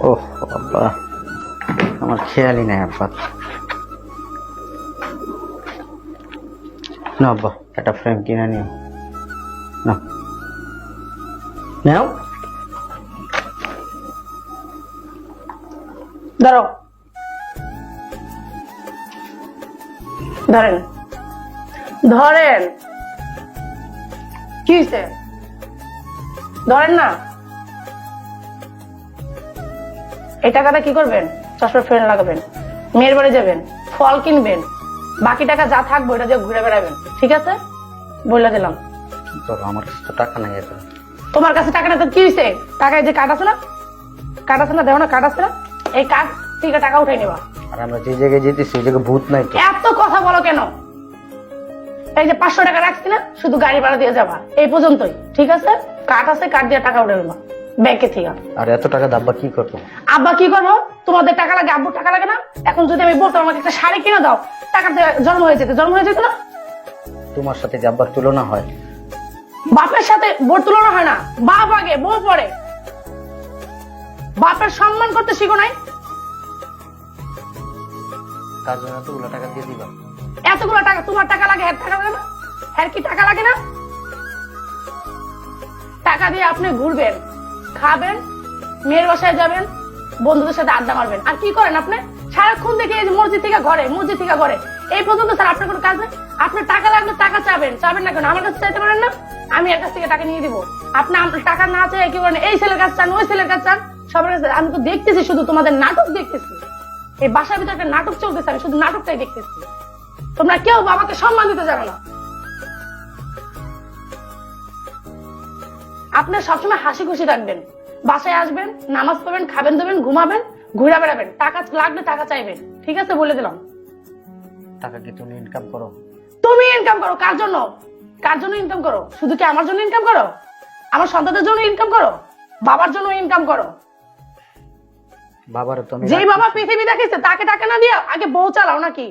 ওহ আব্বা, আমার খেয়ালই নাই আব্বা। না আব্বা, একটা ফ্রেম কিনে নিও না। নাও। ধরো, ধরেন ধরেন। কি হয়েছে? ধরেন না। এই টাকাটা কি করবেন? চশমা ফ্রেম লাগাবেন, মেয়ের বাড়ি যাবেন, ফল কিনবেন, বাকি টাকা যা থাকবে ওটা দিয়ে ঘুরে বেড়াবেন। ঠিক আছে? বলে দিলাম। কি করো, আমার কাছে তো টাকা নাই এখন। তোমার কাছে টাকা না তো কি হয়েছে? টাকায় যে কাট আছে না, কাট আছে না, দেখো না কাট আছে না, এই কাট থেকে টাকা উঠাই নেবা। আর আমরা যে জায়গায় যেতেছি ওই জায়গায় ভূত নাই তো। এত কথা বলো কেন? এই যে 500 টাকা রাখছি না, শুধু গাড়ি ভাড়া দিয়ে যাবা, এই পর্যন্তই। ঠিক আছে? কাট আছে, কাট দিয়ে টাকা উঠে নেবা ব্যাংকে থেকে। আর এত টাকা দাব্বা কি করবো? আব্বা কি করবো? তোমাদের টাকা লাগে, আব্বুর টাকা লাগে না? এখন যদি আমি বলতাম আমাকে একটা শাড়ি কিনে দাও, টাকা জন্ম হয়ে যেত, জন্ম হয়ে যেত না? তোমার সাথে যে আব্বার তুলনা হয়। বাপের সাথে বোর তুলনা হয় না, বাপ আগে বউ পরে। বাপের সম্মান করতে শিখো নাই? তার জন্য এতগুলো টাকা দিয়ে দিবা? এতগুলো টাকা তোমার টাকা লাগে, হ্যাঁ টাকা লাগে না? হ্যাঁ কি টাকা লাগে না? টাকা দিয়ে আপনি ঘুরবেন, খাবেন, মেয়ের বাসায় যাবেন, বন্ধুদের সাথে আড্ডা মারবেন। আর কি করেন আপনি? সারাক্ষণ দেখে এই যে মসজিদ থেকে ঘরে, মসজিদ থেকে ঘরে, এই পর্যন্ত স্যার আপনার কোনো কাজ নেই? আপনার টাকা লাগলে টাকা চাবেন, চাবেন না কেন? আমার কাছে চাইতে পারেন না? আমি এর কাছ থেকে টাকা নিয়ে দিব। আপনি টাকা না চাই কি করেন? এই ছেলের কাছে চান, ওই ছেলের কাছে চান, সবার কাছে। আমি তো দেখতেছি, শুধু তোমাদের নাটক দেখতেছি। এই বাসার ভিতরে একটা নাটক চলতেছে, আমি শুধু নাটকটাই দেখতেছি। তোমরা কেউ বাবাকে সম্মান দিতে জানো না। আপনি সবসময় হাসি খুশি রাখবেন, বাসায় আসবেন, নামাজ পড়বেন, খাবেন দেবেন, ঘুমাবেন, ঘুরে বেড়াবেন, টাকা লাগলে টাকা চাইবেন। ঠিক আছে? বলে দিলাম। টাকা কি তুমি ইনকাম করো? তুমি ইনকাম করো। কার জন্য? কার জন্য ইনকাম করো? শুধু কি আমার জন্য ইনকাম করো? আমার সন্তানদের জন্য ইনকাম করো? বাবার জন্য ইনকাম করো। বাবার তো আমি যেই বাবা পৃথিবী দেখেছে তাকে টাকা না দিয়া আগে বউ চালাও নাকি?